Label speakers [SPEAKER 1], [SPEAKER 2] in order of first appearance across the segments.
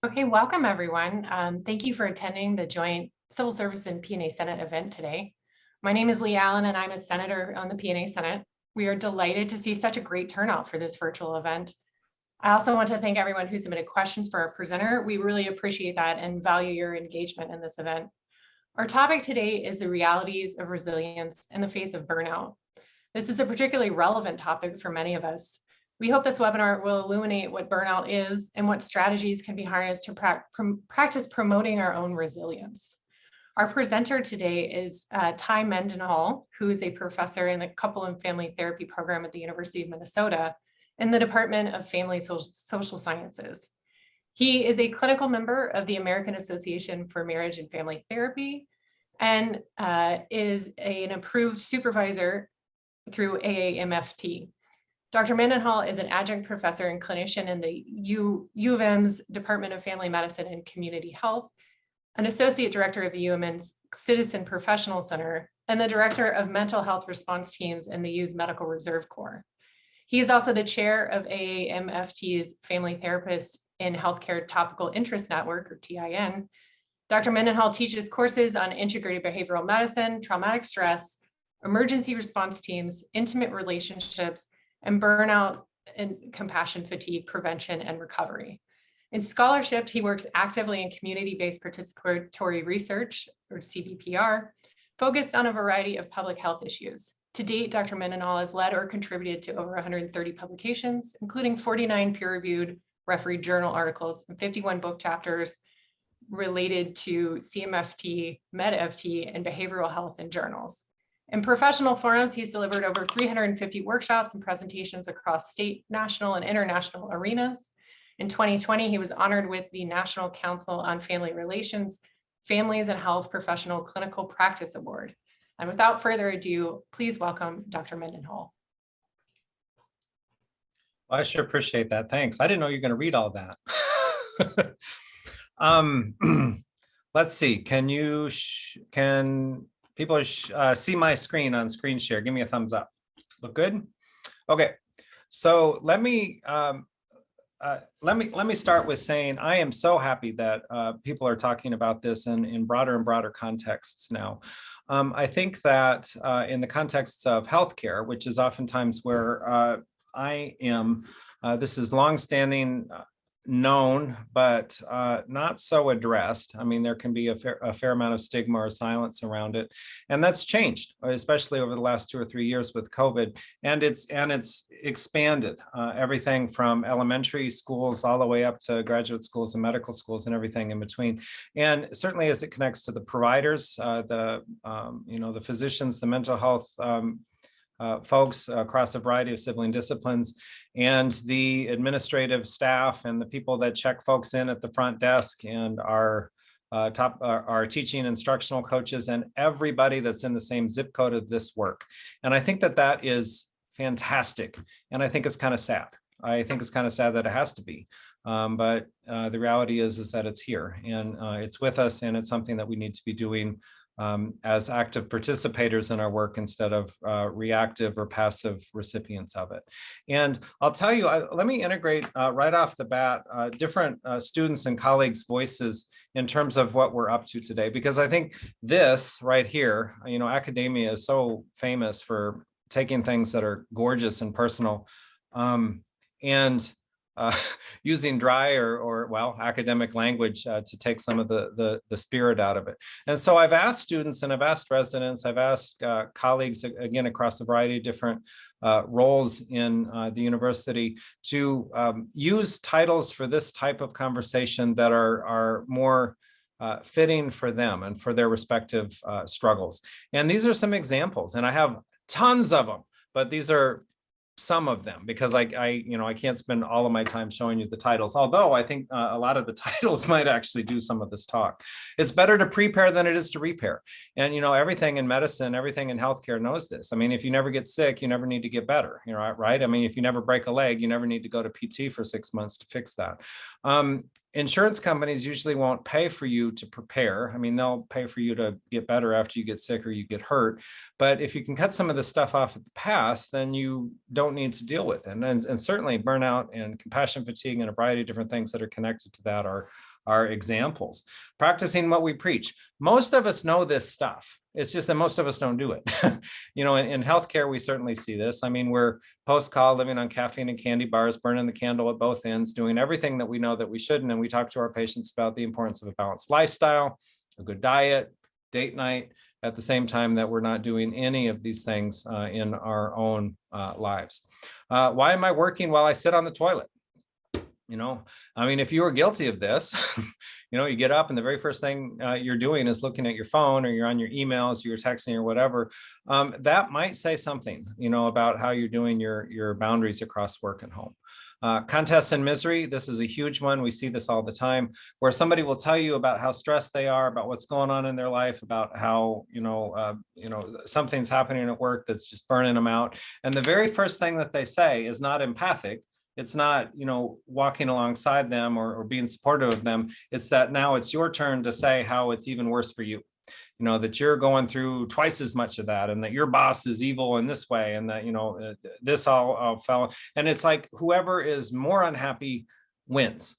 [SPEAKER 1] Okay, welcome everyone. Thank you for attending the joint Civil Service and P&A Senate event today. My name is Lee Allen and I'm a senator on the P&A Senate. We are delighted to see such a great turnout for this virtual event. I also want to thank everyone who submitted questions for our presenter. We really appreciate that and value your engagement in this event. Our topic today is the realities of resilience in the face of burnout. This is a particularly relevant topic for many of us. We hope this webinar will illuminate what burnout is and what strategies can be harnessed to practice promoting our own resilience. Our presenter today is Ty Mendenhall, who is a professor in the Couple and Family Therapy program at the University of Minnesota in the Department of Family Social Sciences. He is a clinical member of the American Association for Marriage and Family Therapy and is an approved supervisor through LMFT. Dr. Mendenhall is an adjunct professor and clinician in the U of M's Department of Family Medicine and Community Health, an associate director of the U of M's Citizen Professional Center, and the director of mental health response teams in the U's Medical Reserve Corps. He is also the chair of AAMFT's Family Therapist in Healthcare Topical Interest Network, or TIN. Dr. Mendenhall teaches courses on integrated behavioral medicine, traumatic stress, emergency response teams, intimate relationships, and burnout and compassion fatigue prevention and recovery. In scholarship, he works actively in community-based participatory research, or CBPR, focused on a variety of public health issues. To date, Dr. Mendenhall has led or contributed to over 130 publications, including 49 peer-reviewed refereed journal articles and 51 book chapters related to CMFT, MedFT, and behavioral health in journals. In professional forums, he's delivered over 350 workshops and presentations across state, national, and international arenas. In 2020, he was honored with the National Council on Family Relations Families and Health Professional Clinical Practice Award. And without further ado, please welcome Dr. Mendenhall.
[SPEAKER 2] Well, I sure appreciate that. Thanks. I didn't know you were going to read all that. Let's see. Can people see my screen on screen share? Give me a thumbs up. Look good? Okay. So let me start with saying I am so happy that people are talking about this in broader and broader contexts now. I think that in the context of healthcare, which is oftentimes where I am, this is longstanding known, but not so addressed. I mean, there can be a fair amount of stigma or silence around it. And that's changed, especially over the last 2 or 3 years with COVID. And it's expanded everything from elementary schools all the way up to graduate schools and medical schools and everything in between. And certainly as it connects to the providers, the physicians, the mental health folks across a variety of sibling disciplines, and the administrative staff and the people that check folks in at the front desk and our teaching instructional coaches and everybody that's in the same zip code of this work. And I think that is fantastic. And I think it's kind of sad. I think it's kind of sad that it has to be. But the reality is that it's here and it's with us, and it's something that we need to be doing as active participators in our work instead of reactive or passive recipients of it. And I'll tell you, let me integrate right off the bat different students and colleagues' voices in terms of what we're up to today, because I think this right here, academia is so famous for taking things that are gorgeous and personal and using dry or academic language to take some of the spirit out of it. And so I've asked students and I've asked residents, I've asked colleagues, again, across a variety of different roles in the university to use titles for this type of conversation that are more fitting for them and for their respective struggles. And these are some examples, and I have tons of them, but these are some of them, because I can't spend all of my time showing you the titles, although I think a lot of the titles might actually do some of this talk. It's better to prepare than it is to repair. And, everything in medicine, everything in healthcare knows this. I mean, if you never get sick, you never need to get better, right? I mean, if you never break a leg, you never need to go to PT for 6 months to fix that. Insurance companies usually won't pay for you to prepare. I mean, they'll pay for you to get better after you get sick or you get hurt. But if you can cut some of this stuff off at the pass, then you don't need to deal with it. And certainly burnout and compassion fatigue and a variety of different things that are connected to that are examples. Practicing what we preach. Most of us know this stuff. It's just that most of us don't do it. In healthcare, we certainly see this. I mean, we're post-call living on caffeine and candy bars, burning the candle at both ends, doing everything that we know that we shouldn't. And we talk to our patients about the importance of a balanced lifestyle, a good diet, date night, at the same time that we're not doing any of these things in our own lives. Why am I working while I sit on the toilet? I mean, if you were guilty of this, you get up and the very first thing you're doing is looking at your phone, or you're on your emails, you're texting or whatever, that might say something, about how you're doing your boundaries across work and home. Contests and misery. This is a huge one. We see this all the time, where somebody will tell you about how stressed they are, about what's going on in their life, about how, something's happening at work that's just burning them out. And the very first thing that they say is not empathic. It's not, walking alongside them or being supportive of them. It's that now it's your turn to say how it's even worse for you. That you're going through twice as much of that, and that your boss is evil in this way, and that, this all fell. And it's like whoever is more unhappy wins,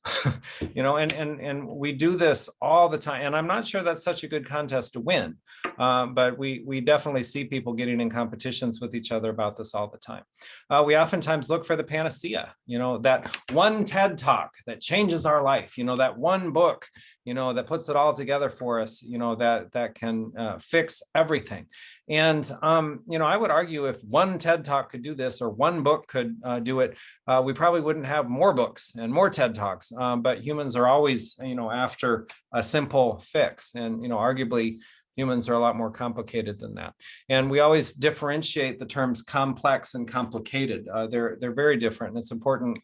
[SPEAKER 2] and we do this all the time. And I'm not sure that's such a good contest to win, but we definitely see people getting in competitions with each other about this all the time. We oftentimes look for the panacea, that one TED talk that changes our life, that one book, that puts it all together for us, that can fix everything. And, I would argue if one TED talk could do this, or one book could do it, we probably wouldn't have more books and more TED talks. But humans are always, after a simple fix. And, arguably, humans are a lot more complicated than that. And we always differentiate the terms complex and complicated. They're very different. And it's important,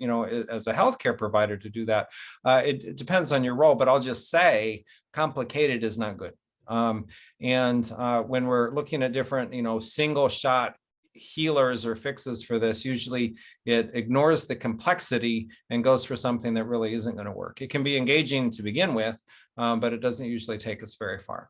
[SPEAKER 2] as a healthcare provider to do that. It depends on your role, but I'll just say complicated is not good. And when we're looking at different, single shot healers or fixes for this, usually it ignores the complexity and goes for something that really isn't going to work. It can be engaging to begin with, but it doesn't usually take us very far.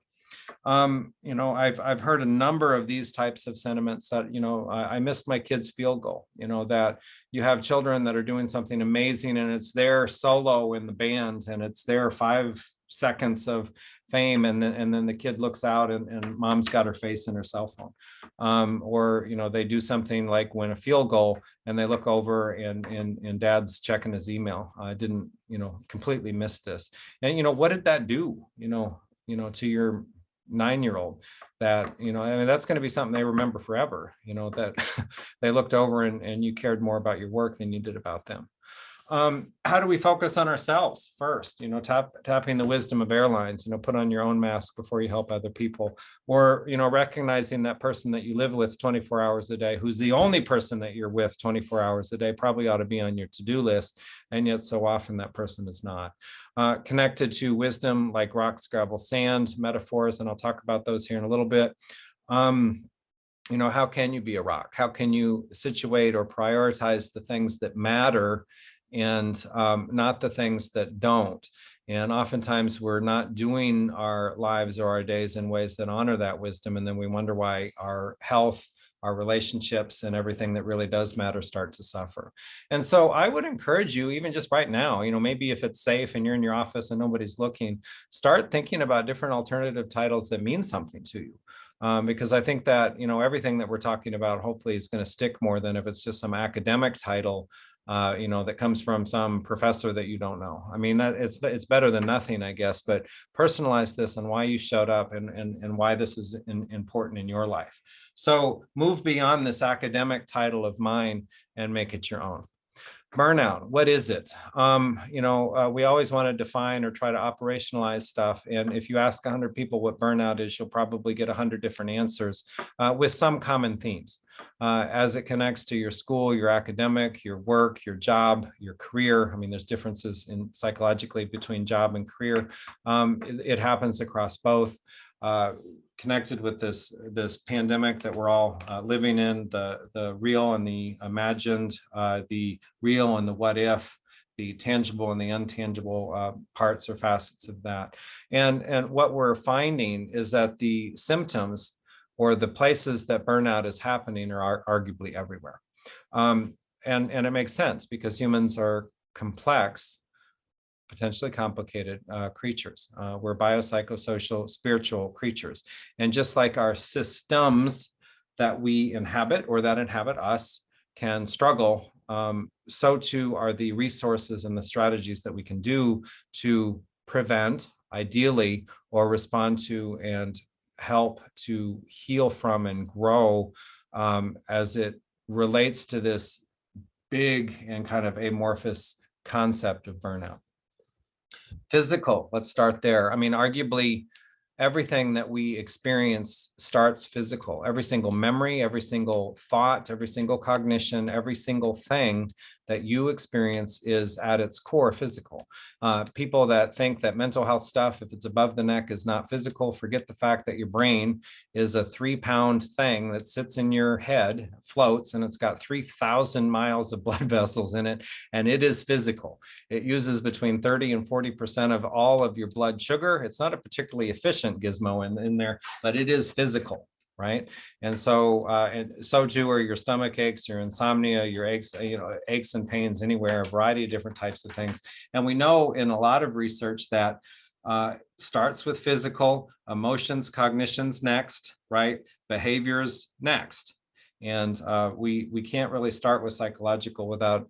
[SPEAKER 2] I've heard a number of these types of sentiments that, I missed my kid's field goal, that you have children that are doing something amazing and it's their solo in the band and it's their 5 seconds of fame. And then the kid looks out and mom's got her face in her cell phone. Or, they do something like win a field goal and they look over and dad's checking his email. I didn't, completely miss this. And, what did that do, to your 9-year-old that, that's going to be something they remember forever, that they looked over and you cared more about your work than you did about them. How do we focus on ourselves first? Tapping the wisdom of airlines, put on your own mask before you help other people, or, recognizing that person that you live with 24 hours a day, who's the only person that you're with 24 hours a day, probably ought to be on your to-do list. And yet so often that person is not. Connected to wisdom like rocks, gravel, sand metaphors, and I'll talk about those here in a little bit. How can you be a rock? How can you situate or prioritize the things that matter and not the things that don't? And oftentimes we're not doing our lives or our days in ways that honor that wisdom. And then we wonder why our health, our relationships, and everything that really does matter start to suffer. And so I would encourage you, even just right now, maybe if it's safe and you're in your office and nobody's looking, start thinking about different alternative titles that mean something to you. Because I think that, everything that we're talking about hopefully is going to stick more than if it's just some academic title, that comes from some professor that you don't know. I mean, it's better than nothing, I guess, but personalize this and why you showed up and why this is important in your life. So move beyond this academic title of mine and make it your own. Burnout, what is it? We always want to define or try to operationalize stuff. And if you ask 100 people what burnout is, you'll probably get 100 different answers with some common themes. As it connects to your school, your academic, your work, your job, your career. I mean, there's differences psychologically between job and career. It happens across both. Connected with this pandemic that we're all living in, the real and the imagined, the real and the what if, the tangible and the intangible parts or facets of that. And what we're finding is that the symptoms or the places that burnout is happening are arguably everywhere. And it makes sense because humans are complex, potentially complicated creatures. We're biopsychosocial, spiritual creatures. And just like our systems that we inhabit or that inhabit us can struggle, so too are the resources and the strategies that we can do to prevent, ideally, or respond to and help to heal from and grow as it relates to this big and kind of amorphous concept of burnout. Physical, let's start there. I mean, arguably, everything that we experience starts physical. Every single memory, every single thought, every single cognition, every single thing that you experience is at its core physical. People that think that mental health stuff, if it's above the neck, is not physical, forget the fact that your brain is a 3-pound thing that sits in your head, floats, and it's got 3,000 miles of blood vessels in it, and it is physical. It uses between 30 and 40% of all of your blood sugar. It's not a particularly efficient gizmo in there, but it is physical. Right. And so too are your stomach aches, your insomnia, your aches, aches and pains anywhere, a variety of different types of things. And we know in a lot of research that starts with physical, emotions, cognitions next, right? Behaviors next. And we can't really start with psychological without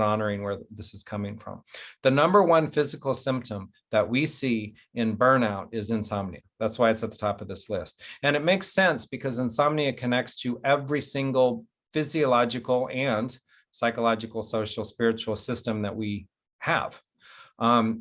[SPEAKER 2] honoring where this is coming from. The number one physical symptom that we see in burnout is insomnia. That's why it's at the top of this list. And it makes sense because insomnia connects to every single physiological and psychological, social, spiritual system that we have. A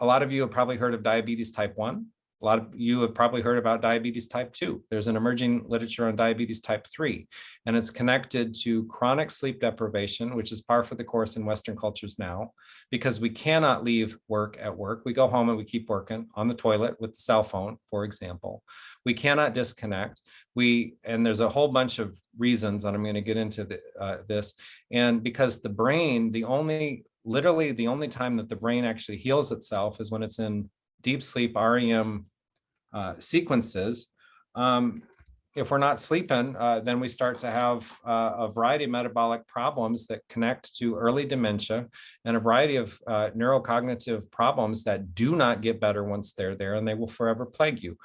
[SPEAKER 2] lot of you have probably heard of diabetes type 1. A lot of you have probably heard about diabetes type 2. There's an emerging literature on diabetes type 3, and it's connected to chronic sleep deprivation, which is par for the course in Western cultures now, because we cannot leave work at work. We go home and we keep working on the toilet with the cell phone, for example. We cannot disconnect. And there's a whole bunch of reasons, and I'm going to get into this. And because the brain, literally the only time that the brain actually heals itself is when it's in deep sleep REM sequences. If we're not sleeping, then we start to have a variety of metabolic problems that connect to early dementia and a variety of neurocognitive problems that do not get better once they're there, and they will forever plague you.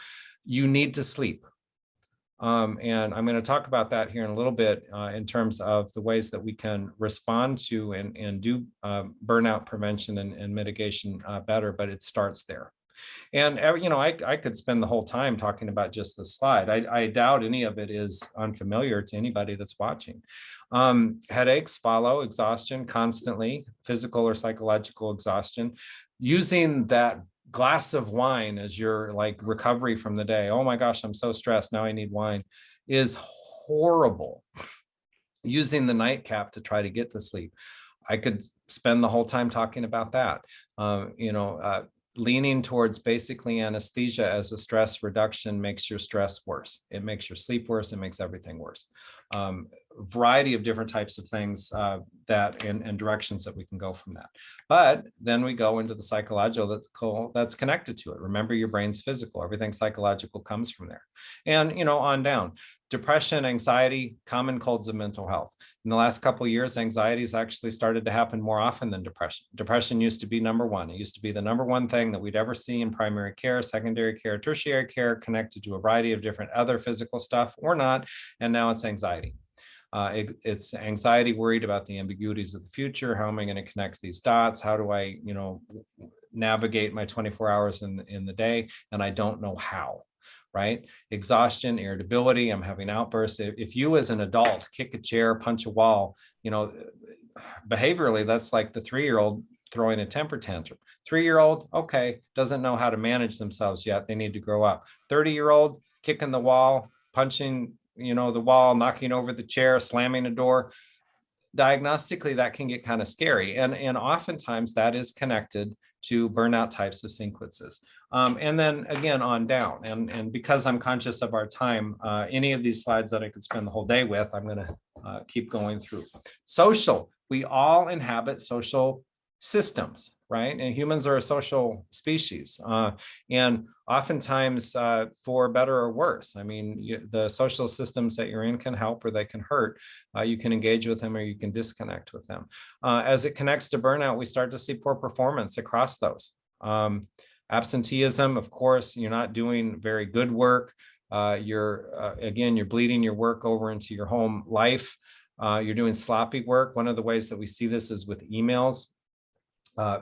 [SPEAKER 2] You need to sleep. And I'm going to talk about that here in a little bit in terms of the ways that we can respond to and do burnout prevention and mitigation better, but it starts there. And, I could spend the whole time talking about just this slide. I doubt any of it is unfamiliar to anybody that's watching. Headaches follow exhaustion constantly, physical or psychological exhaustion. Using that glass of wine as your recovery from the day. Oh my gosh, I'm so stressed. Now I need wine is horrible. Using the nightcap to try to get to sleep. I could spend the whole time talking about that. Leaning towards basically anesthesia as a stress reduction makes your stress worse. It makes your sleep worse. It makes everything worse. Variety of different types of things and directions that we can go from that. But then we go into the psychological that's connected to it. Remember, your brain's physical. Everything psychological comes from there. And, on down. Depression, anxiety, common colds of mental health. In the last couple of years, anxiety has actually started to happen more often than depression. Depression used to be number one. It used to be the number one thing that we'd ever see in primary care, secondary care, tertiary care, connected to a variety of different other physical stuff or not. And now it's anxiety. It's anxiety, worried about the ambiguities of the future. How am I going to connect these dots? How do I, navigate my 24 hours in the day? And I don't know how. Right? Exhaustion, irritability, I'm having outbursts. If you as an adult kick a chair, punch a wall, behaviorally, that's like the 3-year-old throwing a temper tantrum. 3-year-old, okay, doesn't know how to manage themselves yet. They need to grow up. 30-year-old kicking the wall, punching, the wall, knocking over the chair, slamming a door. Diagnostically, that can get kind of scary. And oftentimes that is connected to burnout types of sequences. And then again, on down. And because I'm conscious of our time, any of these slides that I could spend the whole day with, I'm going to keep going through. Social, we all inhabit social systems, right? And humans are a social species. And oftentimes, for better or worse, I mean, the social systems that you're in can help or they can hurt. You can engage with them or you can disconnect with them. As it connects to burnout, we start to see poor performance across those. Absenteeism, of course, you're not doing very good work. You're bleeding your work over into your home life. You're doing sloppy work. One of the ways that we see this is with emails.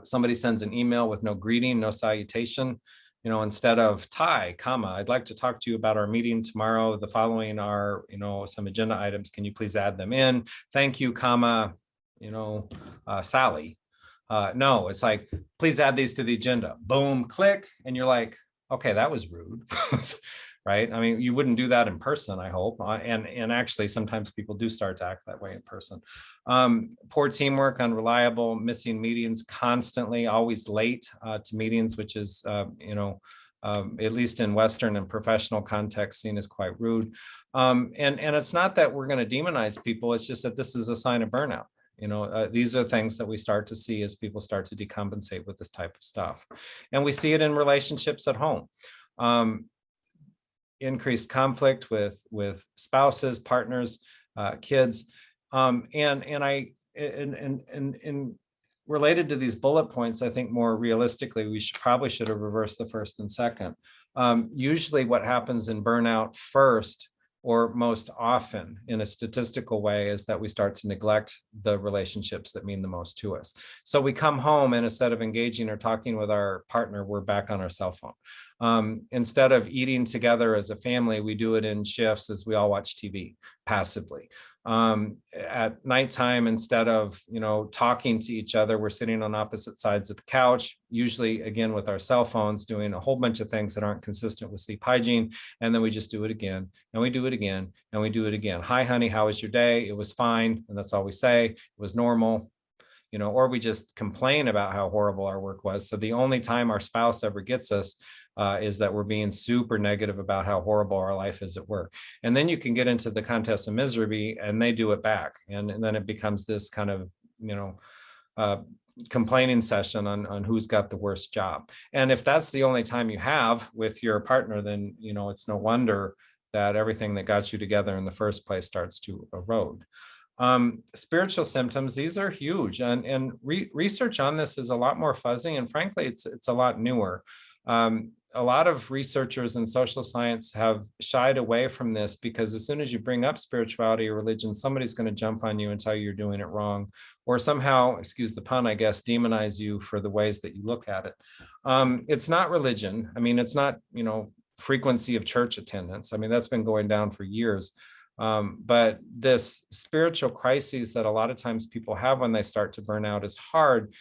[SPEAKER 2] Somebody sends an email with no greeting, no salutation. Instead of "Ty, I'd like to talk to you about our meeting tomorrow. The following are, some agenda items. Can you please add them in? Thank you, Sally." No, it's like, please add these to the agenda. Boom, click. And you're like, okay, that was rude. Right? I mean, you wouldn't do that in person, I hope. And actually, sometimes people do start to act that way in person. Poor teamwork, unreliable, missing meetings constantly, always late to meetings, which is, at least in Western and professional context, seen as quite rude. And it's not that we're going to demonize people. It's just that this is a sign of burnout. These are things that we start to see as people start to decompensate with this type of stuff. And we see it in relationships at home. Increased conflict with spouses, partners, kids, and related to these bullet points, I think more realistically, we probably should have reversed the first and second. Usually, what happens in burnout first, or most often in a statistical way, is that we start to neglect the relationships that mean the most to us. So we come home and instead of engaging or talking with our partner, we're back on our cell phone. Instead of eating together as a family, we do it in shifts as we all watch TV passively. At nighttime, instead of talking to each other, we're sitting on opposite sides of the couch, usually again with our cell phones, doing a whole bunch of things that aren't consistent with sleep hygiene, and then we just do it again, and we do it again, and we do it again. Hi, honey, how was your day? It was fine, and that's all we say. It was normal. Or we just complain about how horrible our work was. So the only time our spouse ever gets us is that we're being super negative about how horrible our life is at work. And then you can get into the contest of misery and they do it back. And then it becomes this kind of, complaining session on who's got the worst job. And if that's the only time you have with your partner, then, it's no wonder that everything that got you together in the first place starts to erode. Spiritual symptoms, these are huge, and research on this is a lot more fuzzy, and frankly, it's a lot newer. A lot of researchers in social science have shied away from this because as soon as you bring up spirituality or religion, somebody's going to jump on you and tell you you're doing it wrong, or somehow, excuse the pun, I guess, demonize you for the ways that you look at it. It's not religion. I mean, it's not, frequency of church attendance. I mean, that's been going down for years. But this spiritual crises that a lot of times people have when they start to burn out is hard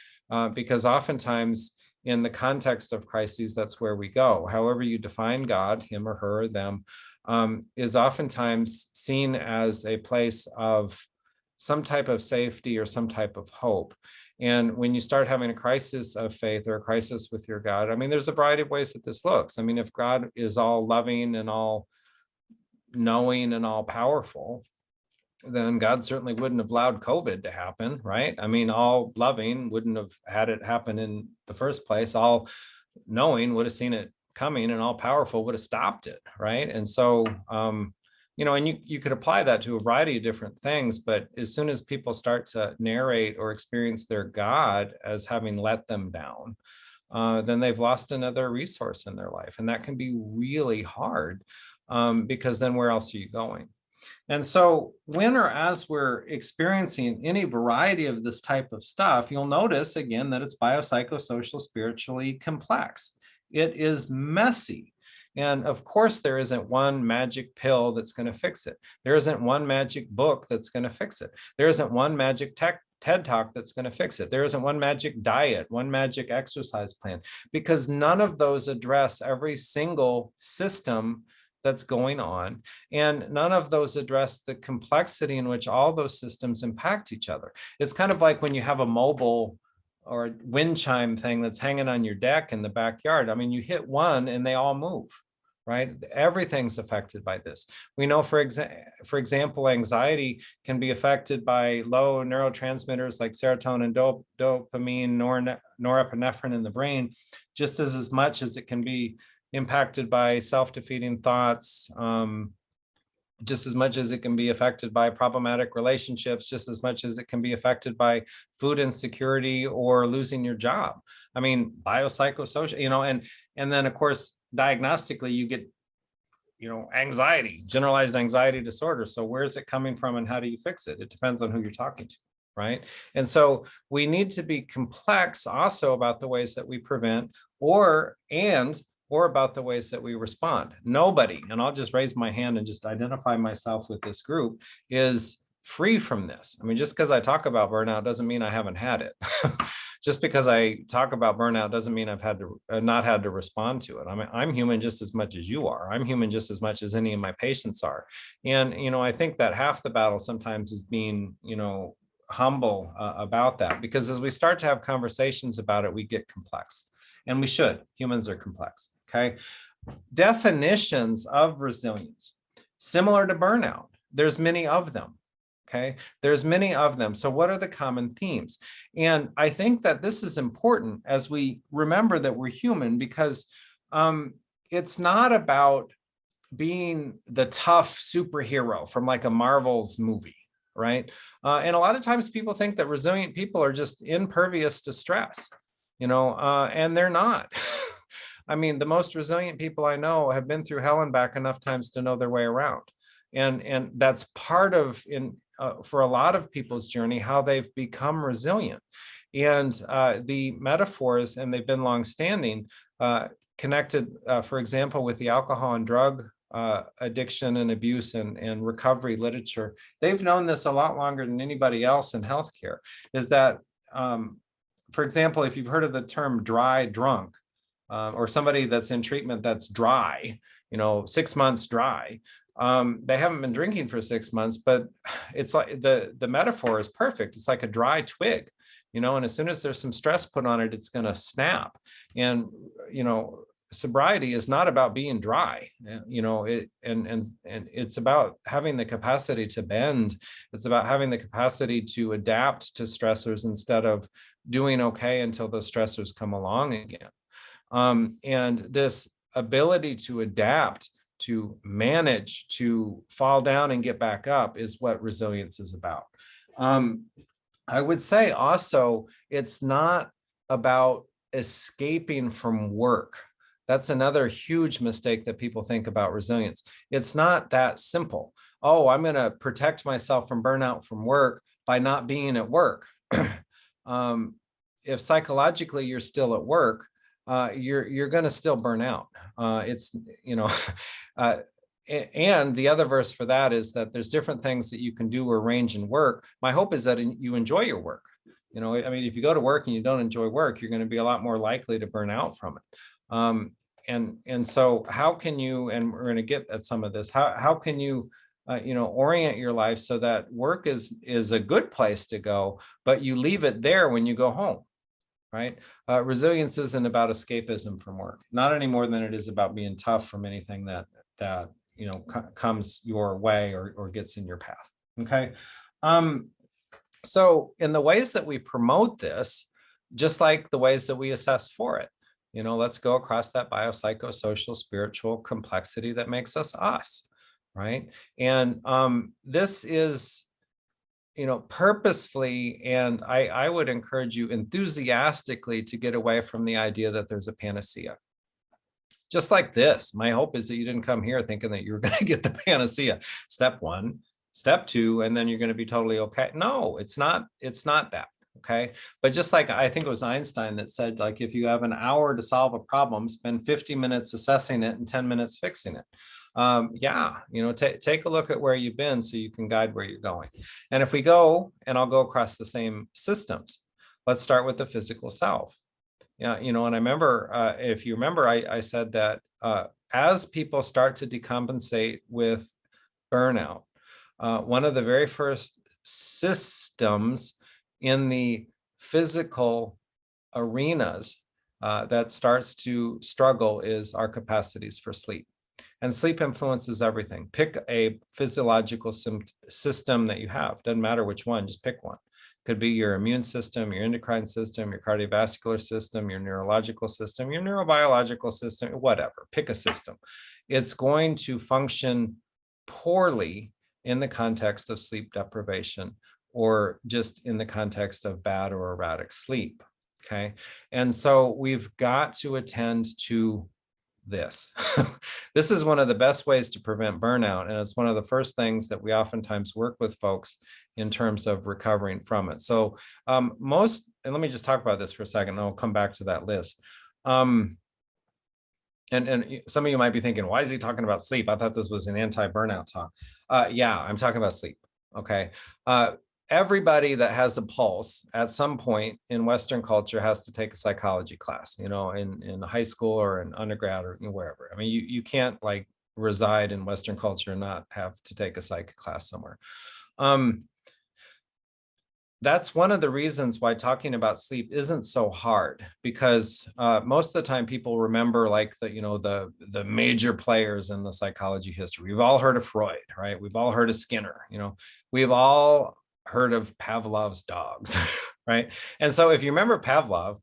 [SPEAKER 2] because oftentimes in the context of crises, that's where we go. However you define God, him or her, or them, is oftentimes seen as a place of some type of safety or some type of hope. And when you start having a crisis of faith or a crisis with your God, I mean, there's a variety of ways that this looks. I mean, if God is all loving and all knowing and all powerful, then God certainly wouldn't have allowed COVID to happen, right? I mean, all loving wouldn't have had it happen in the first place. All knowing would have seen it coming, and all powerful would have stopped it, right? And so, and you could apply that to a variety of different things, but as soon as people start to narrate or experience their God as having let them down, then they've lost another resource in their life. And that can be really hard because then where else are you going? And so when or as we're experiencing any variety of this type of stuff, you'll notice again that it's biopsychosocial, spiritually complex. It is messy. And of course, there isn't one magic pill that's going to fix it. There isn't one magic book that's going to fix it. There isn't one magic TED Talk that's going to fix it. There isn't one magic diet, one magic exercise plan, because none of those address every single system that's going on. And none of those address the complexity in which all those systems impact each other. It's kind of like when you have a mobile or wind chime thing that's hanging on your deck in the backyard. I mean, you hit one and they all move, right? Everything's affected by this. We know, for example, anxiety can be affected by low neurotransmitters like serotonin, dopamine, norepinephrine in the brain, just as much as it can be impacted by self-defeating thoughts, just as much as it can be affected by problematic relationships, just as much as it can be affected by food insecurity or losing your job. I mean, biopsychosocial, and then of course, diagnostically, you get, anxiety, generalized anxiety disorder. So where's it coming from and how do you fix it? It depends on who you're talking to, right? And so we need to be complex also about the ways that we prevent or about the ways that we respond. Nobody, and I'll just raise my hand and just identify myself with this group, is free from this. I mean, just because I talk about burnout doesn't mean I haven't had it. Just because I talk about burnout doesn't mean I've had to not had to respond to it. I mean, I'm human just as much as you are. I'm human just as much as any of my patients are. And, I think that half the battle sometimes is being, humble about that, because as we start to have conversations about it, we get complex, and we should. Humans are complex. Okay. Definitions of resilience, similar to burnout. There's many of them. Okay. There's many of them. So what are the common themes? And I think that this is important as we remember that we're human, because it's not about being the tough superhero from like a Marvel's movie, right? And a lot of times people think that resilient people are just impervious to stress, and they're not. I mean, the most resilient people I know have been through hell and back enough times to know their way around. And that's part of, for a lot of people's journey, how they've become resilient. And the metaphors, and they've been longstanding, connected, for example, with the alcohol and drug addiction and abuse and recovery literature. They've known this a lot longer than anybody else in healthcare, is that, for example, if you've heard of the term dry drunk, or somebody that's in treatment that's dry, 6 months dry, they haven't been drinking for 6 months, but it's like the metaphor is perfect. It's like a dry twig, and as soon as there's some stress put on it, it's going to snap. And, sobriety is not about being dry, and it's about having the capacity to bend. It's about having the capacity to adapt to stressors instead of doing okay until those stressors come along again. And this ability to adapt, to manage, to fall down and get back up is what resilience is about. I would say also, it's not about escaping from work. That's another huge mistake that people think about resilience. It's not that simple. Oh, I'm going to protect myself from burnout from work by not being at work. If psychologically you're still at work, you're going to still burn out. And the other verse for that is that there's different things that you can do or arrange in work. My hope is that you enjoy your work. I mean, if you go to work and you don't enjoy work, you're going to be a lot more likely to burn out from it. And so how can you, and we're going to get at some of this, how can you, orient your life so that work is a good place to go, but you leave it there when you go home, right? Resilience isn't about escapism from work, not any more than it is about being tough from anything that comes your way or gets in your path. Okay. So in the ways that we promote this, just like the ways that we assess for it, let's go across that biopsychosocial spiritual complexity that makes us us, right? And this is, purposefully, and I would encourage you enthusiastically to get away from the idea that there's a panacea. Just like this, my hope is that you didn't come here thinking that you're going to get the panacea. Step 1, step 2, and then you're going to be totally okay. No, it's not that. Okay. But just like I think it was Einstein that said, like, if you have an hour to solve a problem, spend 50 minutes assessing it and 10 minutes fixing it. Take a look at where you've been so you can guide where you're going. And if we go, and I'll go across the same systems, let's start with the physical self. Yeah, and I remember, if you remember, I said that as people start to decompensate with burnout, one of the very first systems in the physical arenas that starts to struggle is our capacities for sleep. And sleep influences everything. Pick a physiological system that you have. Doesn't matter which one, just pick one. Could be your immune system, your endocrine system, your cardiovascular system, your neurological system, your neurobiological system, whatever. Pick a system. It's going to function poorly in the context of sleep deprivation or just in the context of bad or erratic sleep. Okay. And so we've got to attend to this. This is one of the best ways to prevent burnout. And it's one of the first things that we oftentimes work with folks in terms of recovering from it. So and let me just talk about this for a second, and I'll come back to that list. And some of you might be thinking, why is he talking about sleep? I thought this was an anti-burnout talk. Yeah, I'm talking about sleep. Okay. Everybody that has a pulse at some point in Western culture has to take a psychology class, in high school or in undergrad or wherever. I mean, you can't like reside in Western culture and not have to take a psych class somewhere. That's one of the reasons why talking about sleep isn't so hard, because most of the time people remember like the major players in the psychology history. We've all heard of Freud, right? We've all heard of Skinner, we've all heard of Pavlov's dogs, right? And so if you remember Pavlov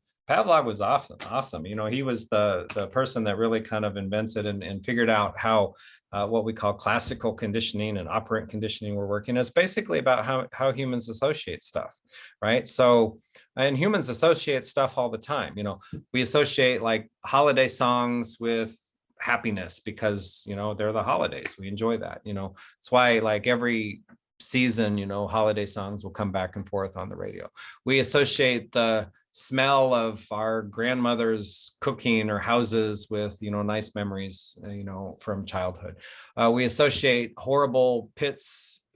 [SPEAKER 2] was awesome. He was the person that really kind of invented and figured out how what we call classical conditioning and operant conditioning were working. It's basically about how humans associate stuff, right? So, and humans associate stuff all the time. We associate like holiday songs with happiness because, they're the holidays. We enjoy that. It's why like every season, holiday songs will come back and forth on the radio. We associate the smell of our grandmother's cooking or houses with, nice memories, from childhood. We associate horrible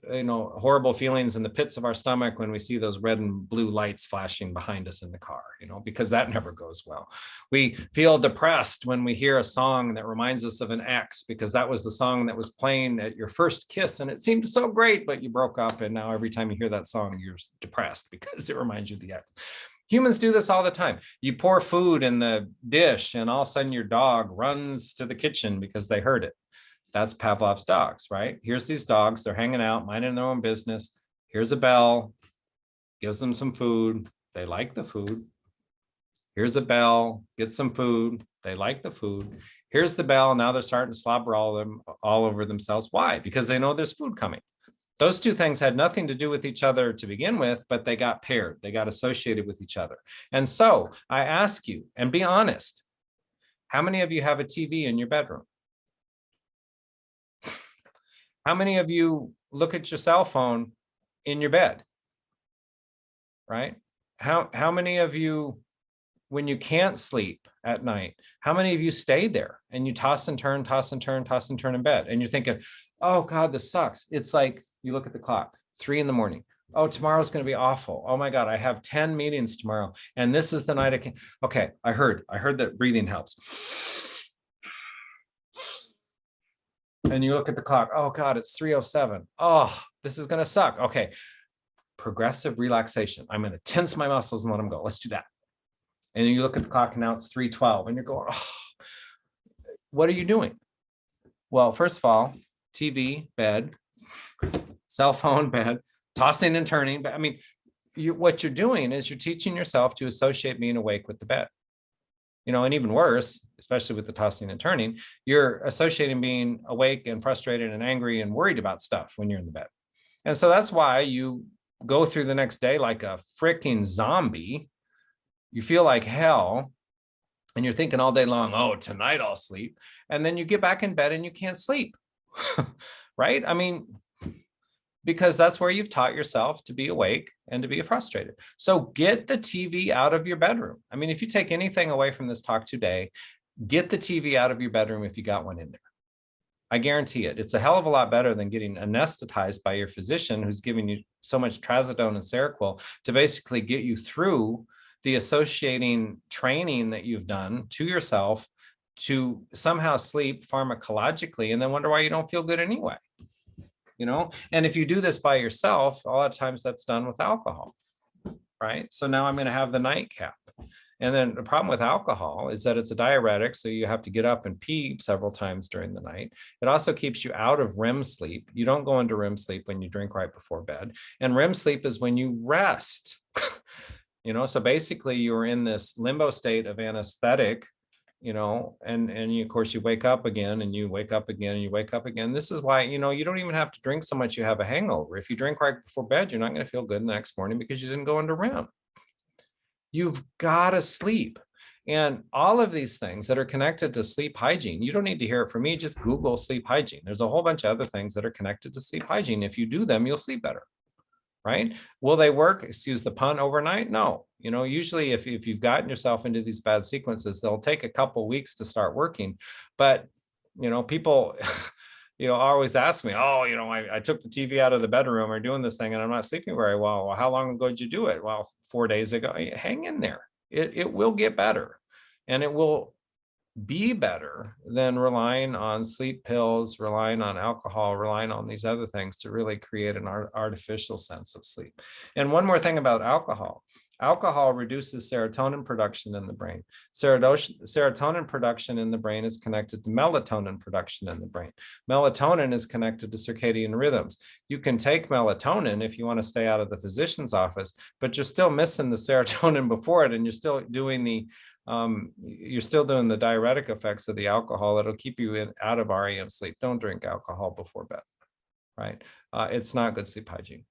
[SPEAKER 2] horrible feelings in the pits of our stomach when we see those red and blue lights flashing behind us in the car, because that never goes well. We feel depressed when we hear a song that reminds us of an ex, because that was the song that was playing at your first kiss and it seemed so great, but you broke up, and now every time you hear that song, you're depressed because it reminds you of the ex. Humans do this all the time. You pour food in the dish and all of a sudden your dog runs to the kitchen because they heard it. That's Pavlov's dogs, right? Here's these dogs, they're hanging out, minding their own business. Here's a bell, gives them some food. They like the food. Here's a bell, get some food. They like the food. Here's the bell. Now they're starting to slobber all over themselves. Why? Because they know there's food coming. Those two things had nothing to do with each other to begin with, but they got paired. They got associated with each other. And so I ask you, and be honest, how many of you have a TV in your bedroom? How many of you look at your cell phone in your bed, right? How many of you, when you can't sleep at night, how many of you stay there and you toss and turn in bed, and you're thinking, oh God, this sucks. It's like, you look at the clock, 3 a.m. Oh, tomorrow's going to be awful. Oh my God, I have 10 meetings tomorrow. And this is the night I can, okay, I heard that breathing helps. And you look at the clock, oh God, it's 3:07. Oh, this is going to suck. Okay, progressive relaxation. I'm going to tense my muscles and let them go. Let's do that. And you look at the clock and now it's 3:12 and you're going, oh, what are you doing? Well, first of all, TV, bed, cell phone, bed, tossing and turning. But I mean, what you're doing is you're teaching yourself to associate being awake with the bed. And even worse, especially with the tossing and turning, you're associating being awake and frustrated and angry and worried about stuff when you're in the bed. And so that's why you go through the next day like a freaking zombie. You feel like hell. And you're thinking all day long, oh, tonight I'll sleep. And then you get back in bed and you can't sleep. Right? I mean, because that's where you've taught yourself to be awake and to be frustrated. So get the TV out of your bedroom. I mean, if you take anything away from this talk today, get the TV out of your bedroom if you got one in there. I guarantee it. It's a hell of a lot better than getting anesthetized by your physician who's giving you so much trazodone and Seroquel to basically get you through the associating training that you've done to yourself to somehow sleep pharmacologically and then wonder why you don't feel good anyway. And if you do this by yourself, a lot of times that's done with alcohol, right? So now I'm going to have the nightcap. And then the problem with alcohol is that it's a diuretic, so you have to get up and pee several times during the night. It also keeps you out of REM sleep. You don't go into REM sleep when you drink right before bed. And REM sleep is when you rest. So basically you're in this limbo state of anesthetic, and you, of course, you wake up again and you wake up again and you wake up again. This is why, you don't even have to drink so much you have a hangover. If you drink right before bed, you're not going to feel good the next morning because you didn't go into REM. You've got to sleep. And all of these things that are connected to sleep hygiene, you don't need to hear it from me, just Google sleep hygiene. There's a whole bunch of other things that are connected to sleep hygiene. If you do them, you'll sleep better. Right? Will they work? Excuse the pun, overnight? No. Usually if you've gotten yourself into these bad sequences, they'll take a couple weeks to start working. But, people, always ask me, oh, I took the TV out of the bedroom or doing this thing and I'm not sleeping very well. Well, how long ago did you do it? Well, 4 days ago. Hang in there. It will get better, and it will be better than relying on sleep pills, relying on alcohol, relying on these other things to really create an artificial sense of sleep. And one more thing about alcohol. Alcohol reduces serotonin production in the brain. Serotonin production in the brain is connected to melatonin production in the brain. Melatonin is connected to circadian rhythms. You can take melatonin if you want to stay out of the physician's office, but you're still missing the serotonin before it, and you're still doing the diuretic effects of the alcohol that'll keep you out of REM sleep. Don't drink alcohol before bed, right? It's not good sleep hygiene.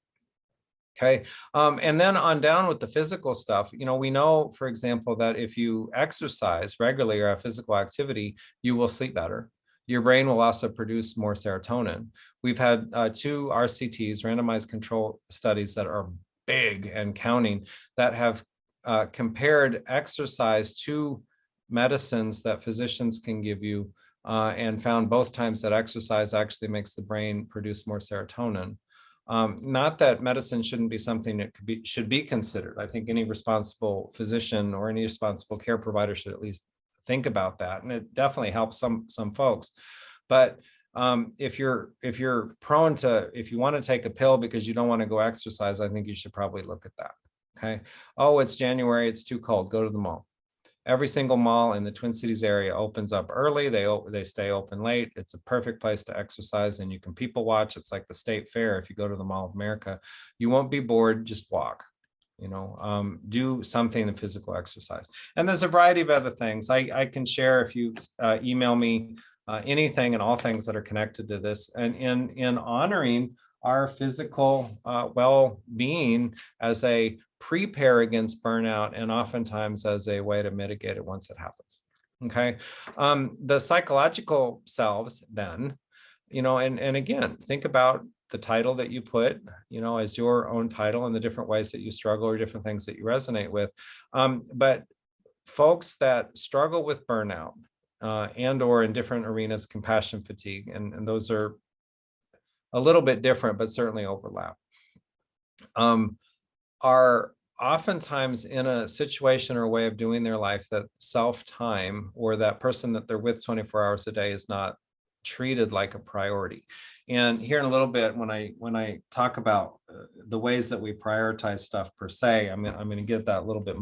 [SPEAKER 2] Okay, and then on down with the physical stuff, we know, for example, that if you exercise regularly or have physical activity, you will sleep better. Your brain will also produce more serotonin. We've had 2 RCTs, randomized control studies, that are big and counting, that have compared exercise to medicines that physicians can give you, and found both times that exercise actually makes the brain produce more serotonin. Not that medicine shouldn't be something that should be considered. I think any responsible physician or any responsible care provider should at least think about that, and it definitely helps some folks. But if you want to take a pill because you don't want to go exercise, I think you should probably look at that. Okay. Oh, it's January, it's too cold. Go to the mall. Every single mall in the Twin Cities area opens up early. They stay open late. It's a perfect place to exercise, and you can people watch. It's like the state fair. If you go to the Mall of America, you won't be bored. Just walk. Do something in physical exercise. And there's a variety of other things I can share if you email me anything and all things that are connected to this, and in honoring our physical well-being as a prepare against burnout, and oftentimes as a way to mitigate it once it happens. Okay, the psychological selves then, and again, think about the title that you put, as your own title, and the different ways that you struggle or different things that you resonate with. But folks that struggle with burnout and or in different arenas, compassion fatigue, and those are a little bit different, but certainly overlap, are oftentimes in a situation or a way of doing their life that self-time, or that person that they're with 24 hours a day, is not treated like a priority. And here in a little bit, when I talk about the ways that we prioritize stuff per se, I'm going to get that a little bit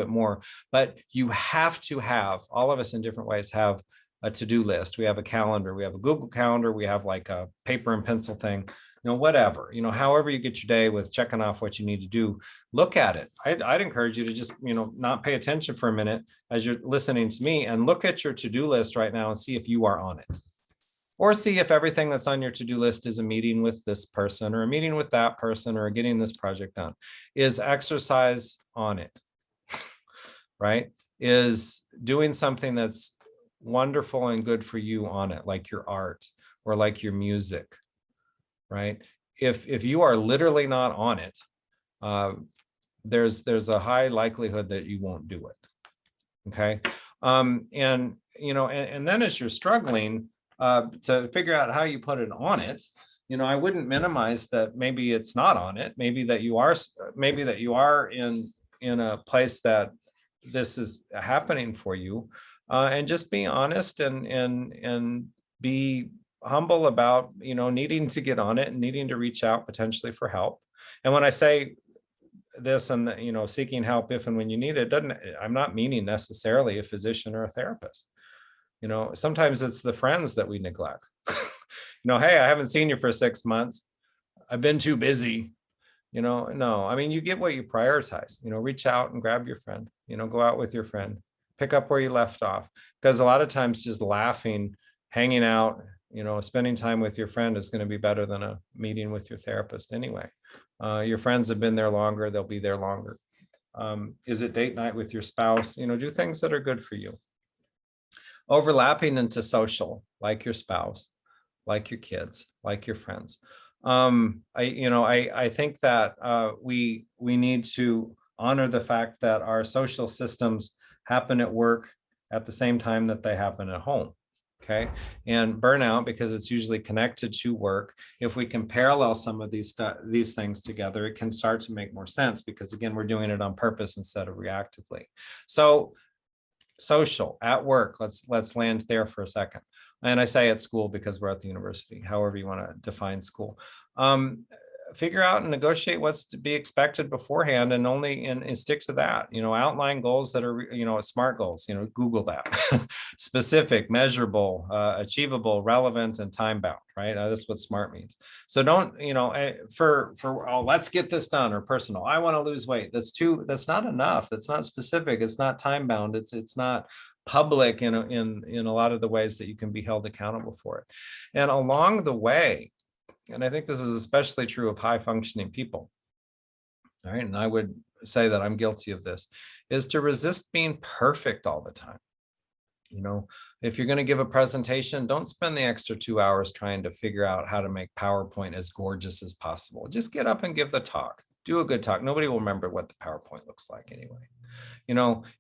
[SPEAKER 2] more. But you have to have, all of us in different ways have a to-do list. We have a calendar. We have a Google Calendar. We have like a paper and pencil thing. Whatever, however you get your day with checking off what you need to do, look at it. I'd encourage you to just, not pay attention for a minute as you're listening to me, and look at your to-do list right now and see if you are on it. Or see if everything that's on your to-do list is a meeting with this person, or a meeting with that person, or getting this project done. Is exercise on it, right? Is doing something that's wonderful and good for you on it, like your art or like your music, right? If you are literally not on it, there's a high likelihood that you won't do it. Okay, and then as you're struggling to figure out how you put it on it, I wouldn't minimize that. Maybe it's not on it. Maybe that you are in a place that this is happening for you, and just be honest and be humble about needing to get on it and needing to reach out potentially for help. And when I say this and, seeking help if and when you need it, I'm not meaning necessarily a physician or a therapist. Sometimes it's the friends that we neglect. Hey, I haven't seen you for 6 months. I've been too busy. No, I mean, you get what you prioritize. Reach out and grab your friend, go out with your friend, pick up where you left off. Because a lot of times just laughing, hanging out, spending time with your friend is going to be better than a meeting with your therapist anyway. Your friends have been there longer, they'll be there longer. Is it date night with your spouse? Do things that are good for you. Overlapping into social, like your spouse, like your kids, like your friends. I think that we need to honor the fact that our social systems happen at work at the same time that they happen at home. Okay. And burnout, because it's usually connected to work, if we can parallel some of these things together, it can start to make more sense, because again, we're doing it on purpose instead of reactively. So social at work, let's land there for a second. And I say at school because we're at the university, however you want to define school. Figure out and negotiate what's to be expected beforehand, and stick to that. Outline goals that are, SMART goals. Google that. Specific, measurable, achievable, relevant, and time bound. Right? That's what SMART means. So don't, let's get this done, or personal. I want to lose weight. That's not enough. That's not specific. It's not time bound. It's not public in a lot of the ways that you can be held accountable for it. And along the way, and I think this is especially true of high functioning people, all right, and I would say that I'm guilty of this, is to resist being perfect all the time. If you're going to give a presentation, don't spend the extra 2 hours trying to figure out how to make PowerPoint as gorgeous as possible. Just get up and give the talk. Do a good talk. Nobody will remember what the PowerPoint looks like anyway.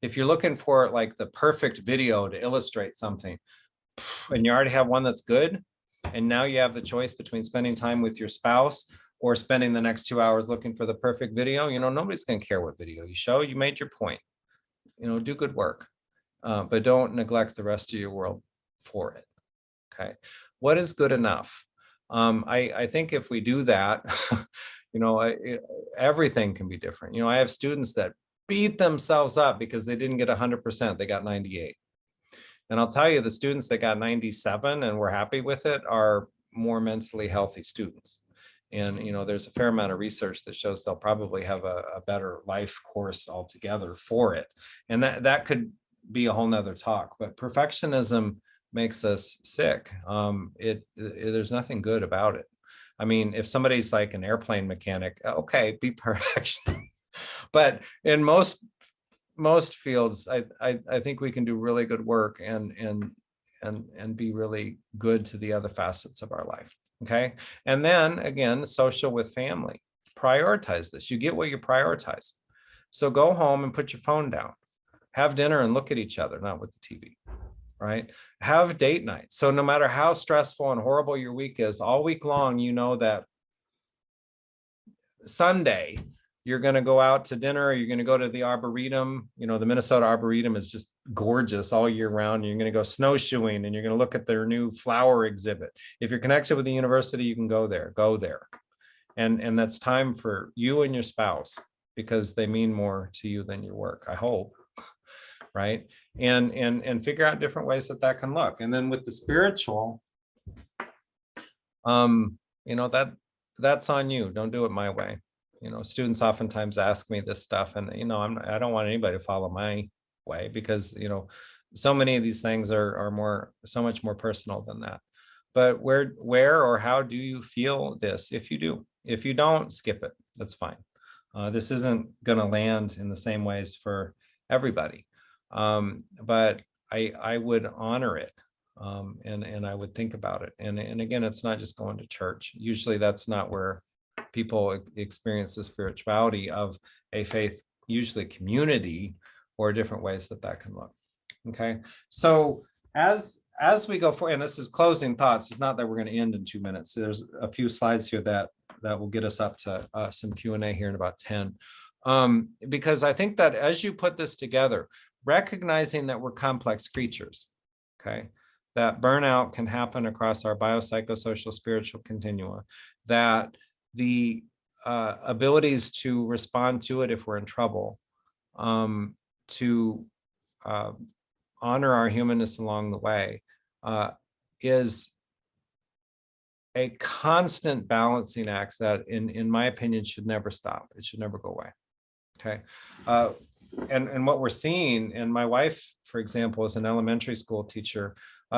[SPEAKER 2] If you're looking for like the perfect video to illustrate something, and you already have one that's good, and now you have the choice between spending time with your spouse or spending the next 2 hours looking for the perfect video, nobody's going to care what video you show. You made your point. Do good work, but don't neglect the rest of your world for it. Okay. What is good enough? I think if we do that, everything can be different. I have students that beat themselves up because they didn't get 100%, they got 98. And I'll tell you, the students that got 97 and were happy with it are more mentally healthy students. And, there's a fair amount of research that shows they'll probably have a better life course altogether for it. And that could be a whole nother talk, but perfectionism makes us sick. There's nothing good about it. I mean, if somebody's like an airplane mechanic, okay, be perfectionist. But in most fields, I think we can do really good work and be really good to the other facets of our life. Okay. And then again, social with family. Prioritize this. You get what you prioritize. So go home and put your phone down. Have dinner and look at each other, not with the TV. Right? Have date nights. So no matter how stressful and horrible your week is, all week long, that Sunday you're going to go out to dinner, or you're going to go to the Arboretum. The Minnesota Arboretum is just gorgeous all year round. You're going to go snowshoeing, and you're going to look at their new flower exhibit. If you're connected with the university, you can go there. And that's time for you and your spouse, because they mean more to you than your work, I hope. Right? And figure out different ways that can look. And then with the spiritual, that's on you. Don't do it my way. Students oftentimes ask me this stuff, and I don't want anybody to follow my way, because so many of these things are so much more personal than that. But where or how do you feel this? If you don't, skip it. That's fine. This isn't going to land in the same ways for everybody. But I would honor it, and I would think about it. And again, it's not just going to church. Usually that's not where people experience the spirituality of a faith, usually community, or different ways that can look. Okay. So as we go forward, and this is closing thoughts, it's not that we're going to end in 2 minutes. So there's a few slides here that will get us up to some Q&A here in about 10. Because I think that as you put this together, recognizing that we're complex creatures, okay, that burnout can happen across our biopsychosocial spiritual continua, that the abilities to respond to it if we're in trouble, to honor our humanness along the way, is a constant balancing act that, in my opinion, should never stop. It should never go away. Okay. And what we're seeing, and my wife, for example, is an elementary school teacher.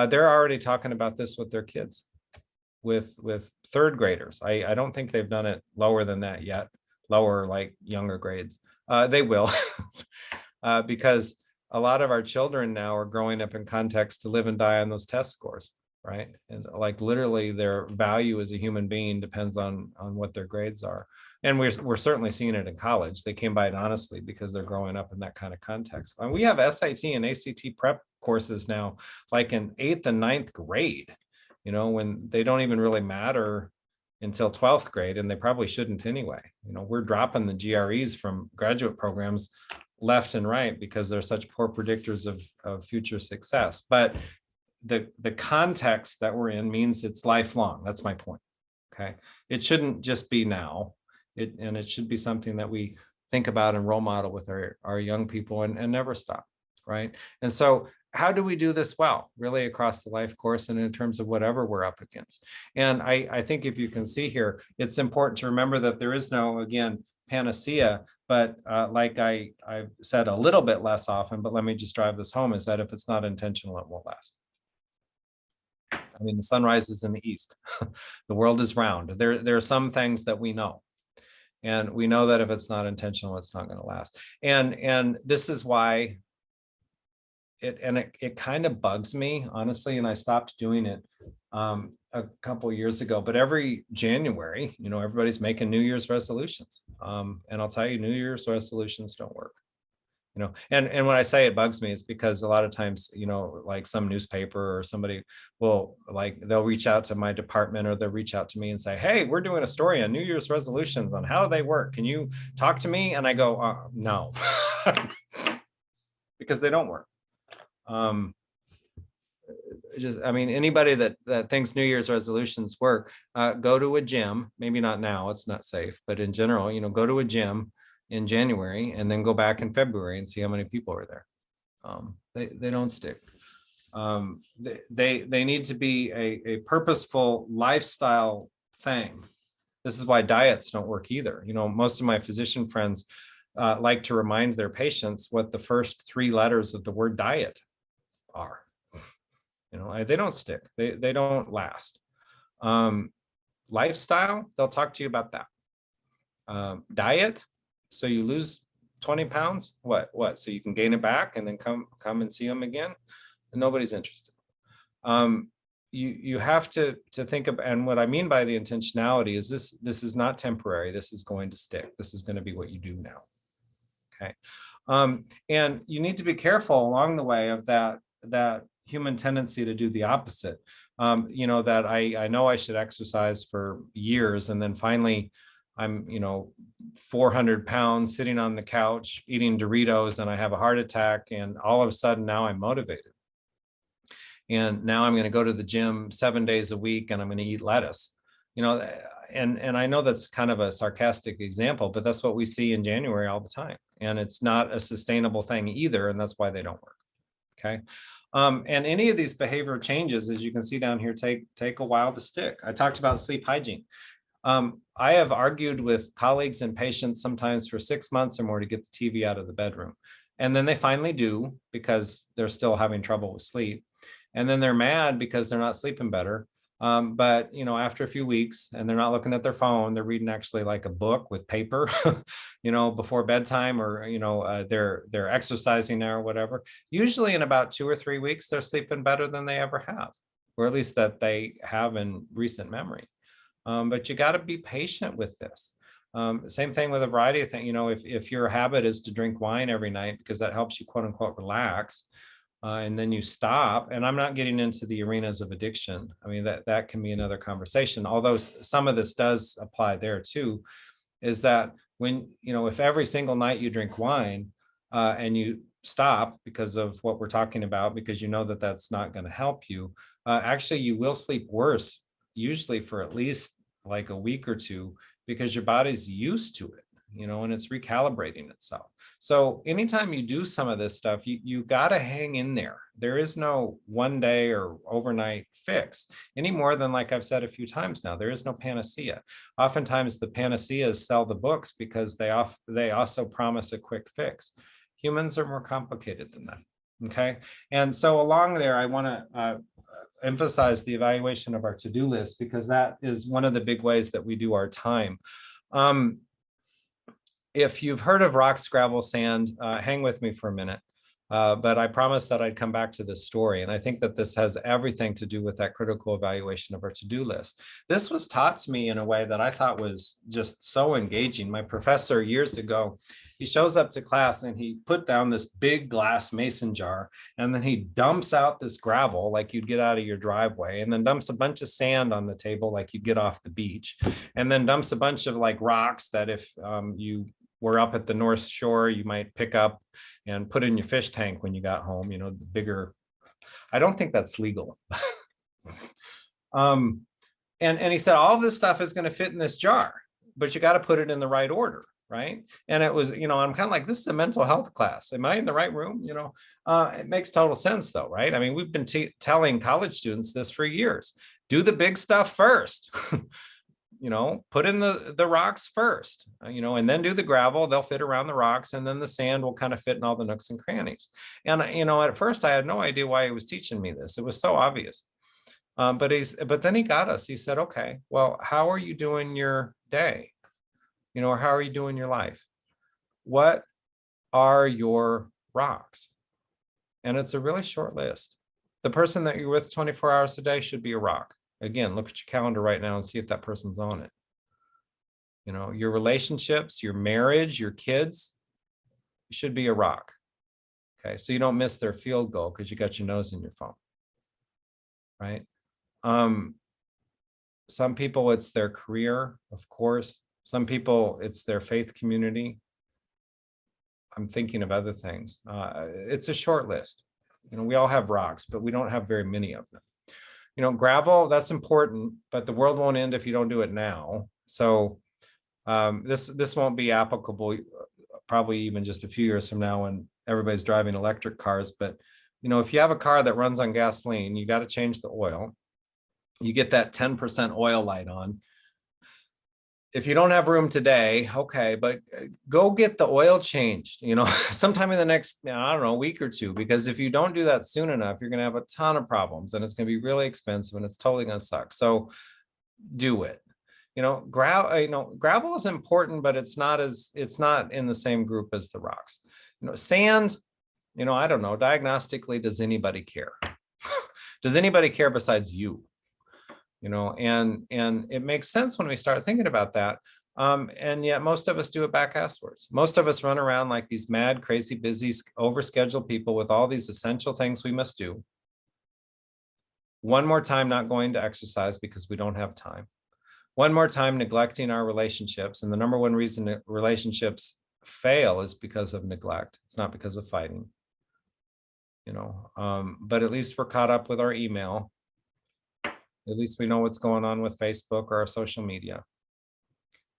[SPEAKER 2] They're already talking about this with their kids, with third graders. I don't think they've done it lower than that yet, lower like younger grades. They will, because a lot of our children now are growing up in context to live and die on those test scores, right? And like literally their value as a human being depends on what their grades are. And we're certainly seeing it in college. They came by it honestly because they're growing up in that kind of context. And we have SAT and ACT prep courses now, like in 8th and 9th grade, you know, when they don't even really matter until 12th grade, and they probably shouldn't anyway. You know, we're dropping the GREs from graduate programs left and right because they're such poor predictors of future success. But the context that we're in means it's lifelong. That's my point. Okay. It shouldn't just be now. And it should be something that we think about and role model with our young people and never stop. Right. And so how do we do this well, really across the life course and in terms of whatever we're up against? And I think if you can see here, it's important to remember that there is no, again, panacea, but like I've said a little bit less often, but let me just drive this home, is that if it's not intentional, it won't last. I mean, the sun rises in the east. The world is round. There are some things that we know. And we know that if it's not intentional, it's not going to last. And this is why it kind of bugs me, honestly, and I stopped doing it a couple of years ago. But every January, you know, everybody's making New Year's resolutions. And I'll tell you, New Year's resolutions don't work. You know, and when I say it bugs me, it's because a lot of times, you know, like some newspaper or somebody will, like, they'll reach out to my department or they'll reach out to me and say, hey, we're doing a story on New Year's resolutions on how they work. Can you talk to me? And I go, no, because they don't work. I mean, anybody that thinks New Year's resolutions work, go to a gym, maybe not now, it's not safe, but in general, you know, go to a gym in January and then go back in February and see how many people are there. They don't stick. They need to be a purposeful lifestyle thing. This is why diets don't work either. You know, most of my physician friends like to remind their patients what the first 3 letters of the word diet are. You know, they don't stick. They don't last. Lifestyle, they'll talk to you about that. Diet, so you lose 20 pounds, what? So you can gain it back and then come and see them again? And nobody's interested. You have to think of, and what I mean by the intentionality is this is not temporary. This is going to stick. This is going to be what you do now. Okay. And you need to be careful along the way of that human tendency to do the opposite. You know, that I know I should exercise for years, and then finally I'm, you know, 400 pounds sitting on the couch eating Doritos and I have a heart attack, and all of a sudden now I'm motivated. And now I'm going to go to the gym 7 days a week and I'm going to eat lettuce. You know, and I know that's kind of a sarcastic example, but that's what we see in January all the time. And it's not a sustainable thing either, and that's why they don't work. Okay. And any of these behavioral changes, as you can see down here, take a while to stick. I talked about sleep hygiene. I have argued with colleagues and patients sometimes for 6 months or more to get the TV out of the bedroom. And then they finally do because they're still having trouble with sleep. And then they're mad because they're not sleeping better. But, you know, after a few weeks and they're not looking at their phone, they're reading actually like a book with paper, you know, before bedtime, or, you know, they're exercising now or whatever. Usually in about 2 or 3 weeks, they're sleeping better than they ever have, or at least that they have in recent memory. But you got to be patient with this. Same thing with a variety of things. You know, if your habit is to drink wine every night because that helps you quote unquote relax, and then you stop, and I'm not getting into the arenas of addiction. I mean, that can be another conversation, although some of this does apply there too, is that when, you know, if every single night you drink wine and you stop because of what we're talking about, because you know that that's not going to help you, actually you will sleep worse, usually for at least like a week or two, because your body's used to it, and it's recalibrating itself. So anytime you do some of this stuff, you got to hang in there. There is no one day or overnight fix any more than, like I've said a few times now, there is no panacea. Oftentimes the panaceas sell the books because they also promise a quick fix. Humans are more complicated than that. Okay. And so along there, I want to emphasize the evaluation of our to-do list, because that is one of the big ways that we do our time. If you've heard of rock, gravel, sand, hang with me for a minute. But I promised that I'd come back to this story. And I think that this has everything to do with that critical evaluation of our to-do list. This was taught to me in a way that I thought was just so engaging. My professor years ago, he shows up to class and he put down this big glass mason jar, and then he dumps out this gravel like you'd get out of your driveway, and then dumps a bunch of sand on the table like you'd get off the beach, and then dumps a bunch of like rocks that if you were up at the North Shore, you might pick up and put in your fish tank when you got home, the bigger. I don't think that's legal. And he said, all of this stuff is going to fit in this jar, but you got to put it in the right order, right? And it was, I'm kind of like, this is a mental health class. Am I in the right room? It makes total sense though, right? I mean, we've been telling college students this for years. Do the big stuff first. Put in the rocks first, and then do the gravel. They'll fit around the rocks, and then the sand will kind of fit in all the nooks and crannies. And, at first I had no idea why he was teaching me this. It was so obvious. But then he got us. He said, okay, well, how are you doing your day? Or how are you doing your life? What are your rocks? And it's a really short list. The person that you're with 24 hours a day should be a rock. Again, look at your calendar right now and see if that person's on it. Your relationships, your marriage, your kids should be a rock. Okay, so you don't miss their field goal because you got your nose in your phone, right? Some people, it's their career, of course. Some people, it's their faith community. I'm thinking of other things. It's a short list. We all have rocks, but we don't have very many of them. Gravel, that's important, but the world won't end if you don't do it now. So this won't be applicable probably even just a few years from now when everybody's driving electric cars. But, if you have a car that runs on gasoline, you got to change the oil. You get that 10% oil light on. If you don't have room today, okay, but go get the oil changed, sometime in the next, week or two, because if you don't do that soon enough, you're going to have a ton of problems and it's going to be really expensive and it's totally going to suck. So do it. Gravel is important, but it's not in the same group as the rocks. Sand, I don't know, diagnostically, does anybody care? Does anybody care besides you? And it makes sense when we start thinking about that. And yet most of us do it back-asswards. Most of us run around like these mad, crazy, busy, overscheduled people with all these essential things we must do. One more time, not going to exercise because we don't have time. One more time, neglecting our relationships. And the number one reason that relationships fail is because of neglect. It's not because of fighting. But at least we're caught up with our email. At least we know what's going on with Facebook or our social media.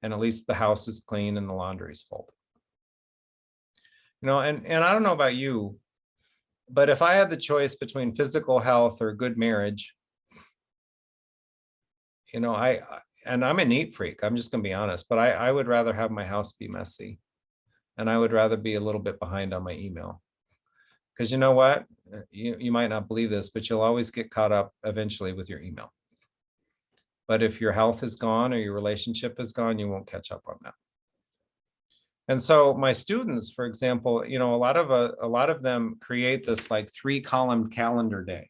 [SPEAKER 2] And at least the house is clean and the laundry is folded. And I don't know about you, but if I had the choice between physical health or good marriage, and I'm a neat freak, I'm just going to be honest, but I would rather have my house be messy. And I would rather be a little bit behind on my email. Because you know what? You might not believe this, but you'll always get caught up eventually with your email. But if your health is gone or your relationship is gone, you won't catch up on that. And so my students, for example, a lot of them create this like 3-column calendar day.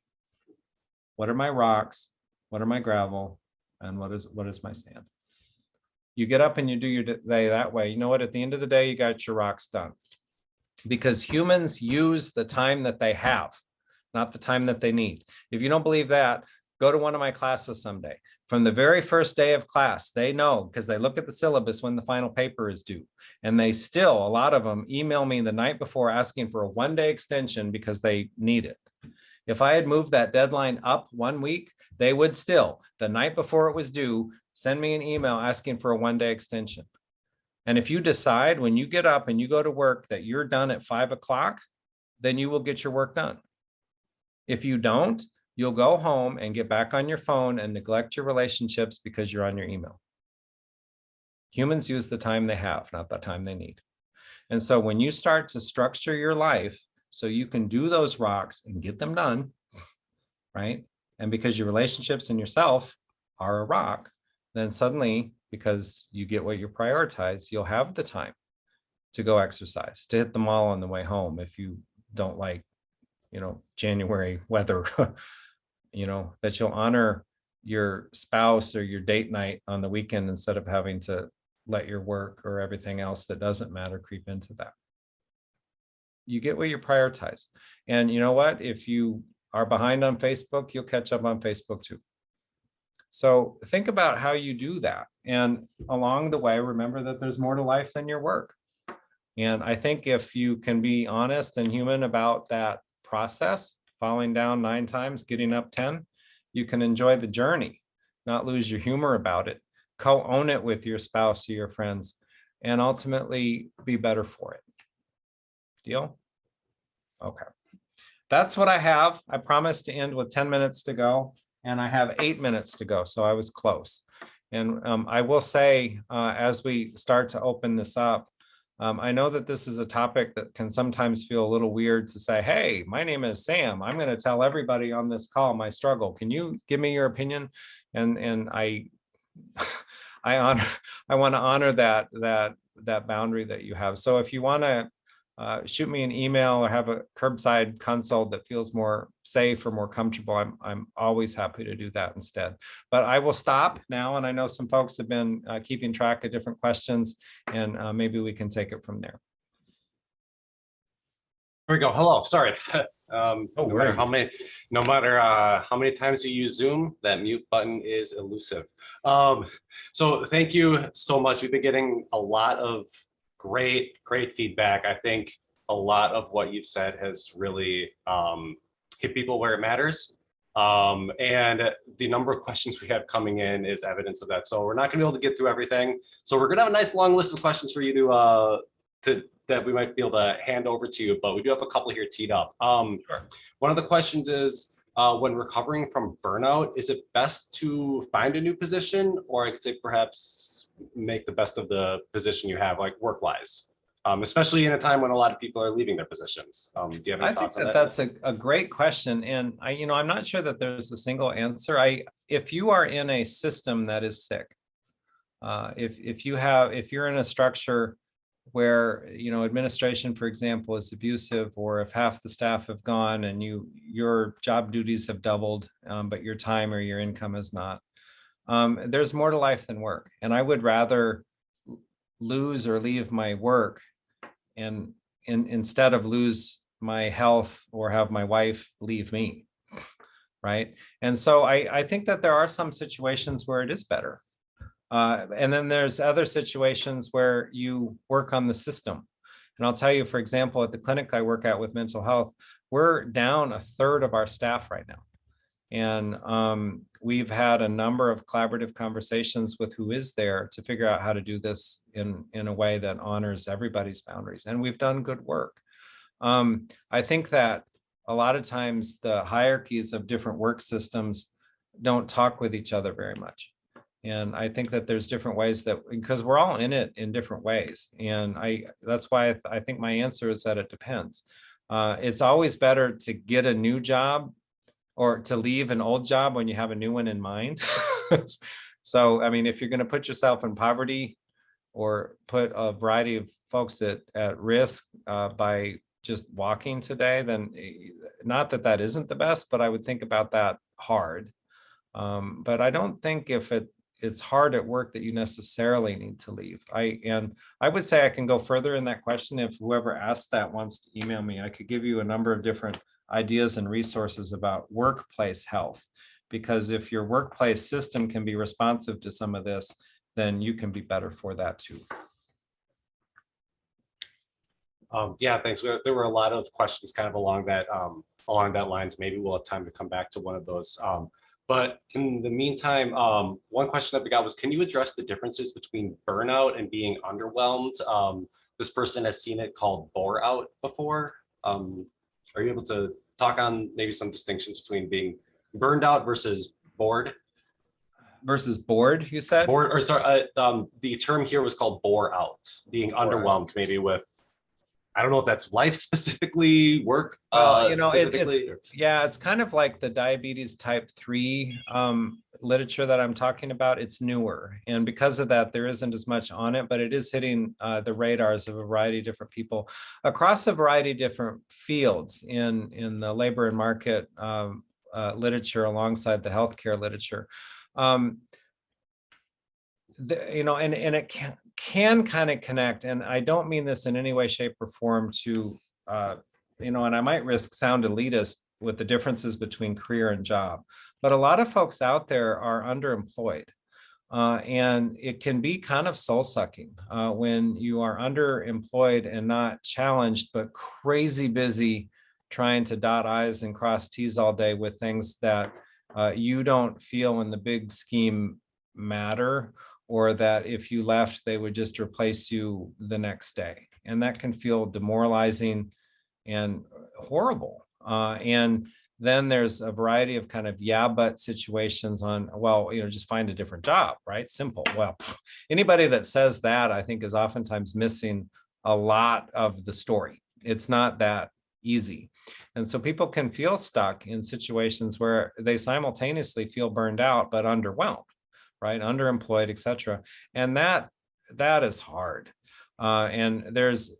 [SPEAKER 2] What are my rocks? What are my gravel? And what is my sand? You get up and you do your day that way. You know what? At the end of the day, you got your rocks done. Because humans use the time that they have, not the time that they need. If you don't believe that, go to one of my classes someday. From the very first day of class, they know because they look at the syllabus when the final paper is due. And they still, a lot of them email me the night before asking for a 1-day extension because they need it. If I had moved that deadline up 1 week, they would still, the night before it was due, send me an email asking for a 1-day extension. And if you decide when you get up and you go to work that you're done at 5 o'clock, then you will get your work done. If you don't, you'll go home and get back on your phone and neglect your relationships because you're on your email. Humans use the time they have, not the time they need. And so when you start to structure your life so you can do those rocks and get them done, right? And because your relationships and yourself are a rock, then suddenly, because you get what you prioritize, you'll have the time to go exercise, to hit the mall on the way home if you don't like, January weather, that you'll honor your spouse or your date night on the weekend instead of having to let your work or everything else that doesn't matter creep into that. You get what you prioritize. And you know what? If you are behind on Facebook, you'll catch up on Facebook too. So think about how you do that. And along the way, remember that there's more to life than your work. And I think if you can be honest and human about that process, falling down 9 times, getting up 10, you can enjoy the journey, not lose your humor about it, co-own it with your spouse or your friends, and ultimately be better for it. Deal? Okay. That's what I have. I promised to end with 10 minutes to go, and I have 8 minutes to go, so I was close. And I will say, as we start to open this up, I know that this is a topic that can sometimes feel a little weird to say, hey, my name is Sam. I'm going to tell everybody on this call my struggle. Can you give me your opinion? And I want to honor that boundary that you have. So if you want to shoot me an email or have a curbside consult that feels more safe or more comfortable, I'm always happy to do that instead. But I will stop now, and I know some folks have been keeping track of different questions, and maybe we can take it from there.
[SPEAKER 3] Here we go. Hello. Sorry. No matter how many times you use Zoom, that mute button is elusive. So thank you so much. We've been getting a lot of great feedback. I think a lot of what you've said has really hit people where it matters. And the number of questions we have coming in is evidence of that. So we're not gonna be able to get through everything. So we're gonna have a nice long list of questions for you to that we might be able to hand over to you, but we do have a couple here teed up.
[SPEAKER 2] Sure.
[SPEAKER 3] One of the questions is, when recovering from burnout, is it best to find a new position, or I could say perhaps make the best of the position you have, like work-wise, especially in a time when a lot of people are leaving their positions? Do you have any thoughts on that?
[SPEAKER 2] That's a great question. And I'm not sure that there's a single answer. If you are in a system that is sick, if you're in a structure where administration, for example, is abusive, or if half the staff have gone and your job duties have doubled, but your time or your income is not, there's more to life than work. And I would rather lose or leave my work and instead of lose my health or have my wife leave me, right? And so I think that there are some situations where it is better. And then there's other situations where you work on the system. And I'll tell you, for example, at the clinic I work at with mental health, we're down 1/3 of our staff right now. And we've had a number of collaborative conversations with who is there to figure out how to do this in a way that honors everybody's boundaries. And we've done good work. I think that a lot of times the hierarchies of different work systems don't talk with each other very much. And I think that there's different ways because we're all in it in different ways. And that's why I think my answer is that it depends. It's always better to get a new job or to leave an old job when you have a new one in mind. So, I mean, if you're going to put yourself in poverty or put a variety of folks at risk by just walking today, then not that isn't the best, but I would think about that hard. But I don't think if it's hard at work that you necessarily need to leave. I would say I can go further in that question. If whoever asked that wants to email me, I could give you a number of different ideas and resources about workplace health, because if your workplace system can be responsive to some of this, then you can be better for that too.
[SPEAKER 3] Yeah, thanks. There were a lot of questions kind of along that lines. Maybe we'll have time to come back to one of those. But in the meantime, one question that we got was, can you address the differences between burnout and being underwhelmed? This person has seen it called bore out before. Are you able to talk on maybe some distinctions between being burned out versus bored?
[SPEAKER 2] Versus bored, you said?
[SPEAKER 3] Bored, or sorry, the term here was called bore out, being underwhelmed, maybe with, I don't know if that's life specifically, work
[SPEAKER 2] Well,
[SPEAKER 3] specifically.
[SPEAKER 2] it's kind of like the diabetes type 3 literature that I'm talking about. It's newer. And because of that, there isn't as much on it, but it is hitting the radars of a variety of different people across a variety of different fields in the labor and market literature alongside the healthcare literature. And it can kind of connect, and I don't mean this in any way, shape, or form to, and I might risk sound elitist with the differences between career and job, but a lot of folks out there are underemployed. And it can be kind of soul-sucking when you are underemployed and not challenged, but crazy busy trying to dot I's and cross T's all day with things that you don't feel in the big scheme matter, or that if you left, they would just replace you the next day. And that can feel demoralizing and horrible. And then there's a variety of kind of yeah, but situations on, well, just find a different job, right? Simple. Well, anybody that says that, I think, is oftentimes missing a lot of the story. It's not that easy. And so people can feel stuck in situations where they simultaneously feel burned out, but underwhelmed, right? Underemployed, et cetera. And that is hard. And there's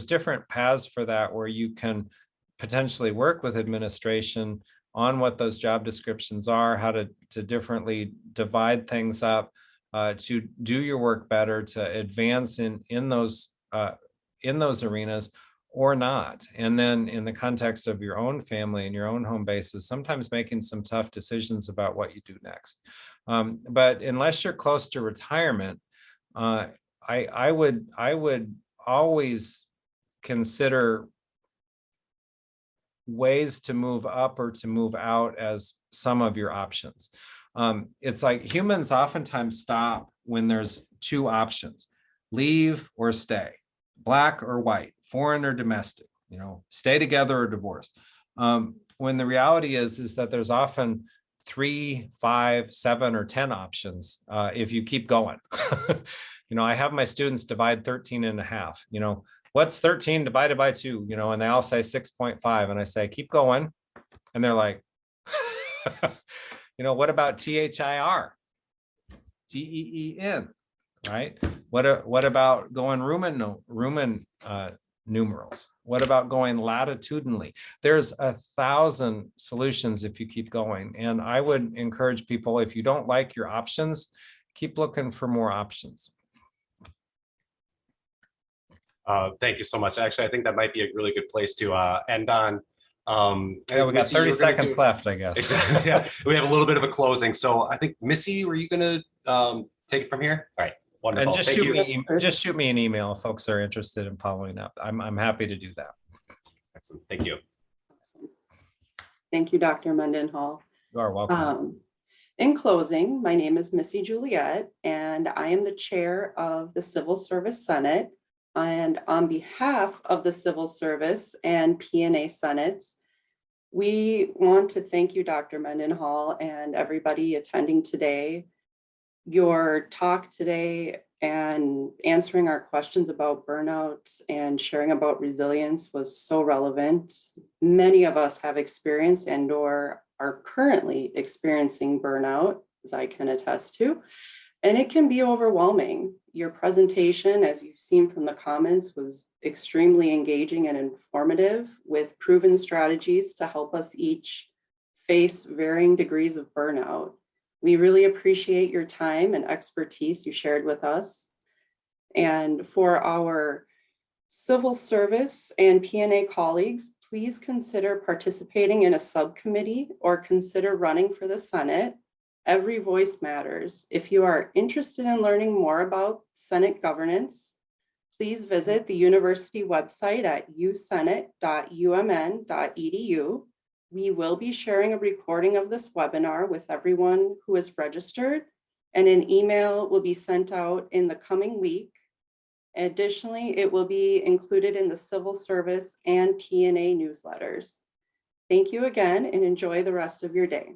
[SPEAKER 2] different paths for that, where you can potentially work with administration on what those job descriptions are, how to differently divide things up, to do your work better, to advance in those arenas, or not. And then in the context of your own family and your own home bases, sometimes making some tough decisions about what you do next. But unless you're close to retirement, I would always consider ways to move up or to move out as some of your options. It's like humans oftentimes stop when there's two options: leave or stay, black or white, foreign or domestic, stay together or divorce. When the reality is that there's often 3, 5, 7, or 10 options if you keep going. I have my students divide 13 and a half. What's 13 divided by 2? And they all say 6.5. And I say, keep going. And they're like, what about THIR? TEEN, right? What about going Roman numerals? What about going latitudinally? There's 1,000 solutions if you keep going. And I would encourage people, if you don't like your options, keep looking for more options.
[SPEAKER 3] Thank you so much. Actually, I think that might be a really good place to end on.
[SPEAKER 2] Yeah, we got 30 seconds left, I guess.
[SPEAKER 3] Exactly. Yeah, we have a little bit of a closing. So I think, Missy, were you going to take it from here? All right. Wonderful.
[SPEAKER 2] And just shoot me an email if folks are interested in following up. I'm happy to do that.
[SPEAKER 3] Excellent. Thank you.
[SPEAKER 4] Thank you, Dr. Mendenhall.
[SPEAKER 2] You are welcome.
[SPEAKER 4] In closing, my name is Missy Juliet, and I am the chair of the Civil Service Senate. And on behalf of the Civil Service and P&A Senates, we want to thank you, Dr. Mendenhall, and everybody attending today. Your talk today and answering our questions about burnout and sharing about resilience was so relevant. Many of us have experienced and/or are currently experiencing burnout, as I can attest to, and it can be overwhelming. Your presentation, as you've seen from the comments, was extremely engaging and informative, with proven strategies to help us each face varying degrees of burnout. We really appreciate your time and expertise you shared with us. And for our civil service and P&A colleagues, please consider participating in a subcommittee or consider running for the Senate. Every voice matters. If you are interested in learning more about Senate governance, please visit the university website at usenate.umn.edu. We will be sharing a recording of this webinar with everyone who is registered, and an email will be sent out in the coming week. Additionally, it will be included in the civil service and P&A newsletters. Thank you again and enjoy the rest of your day.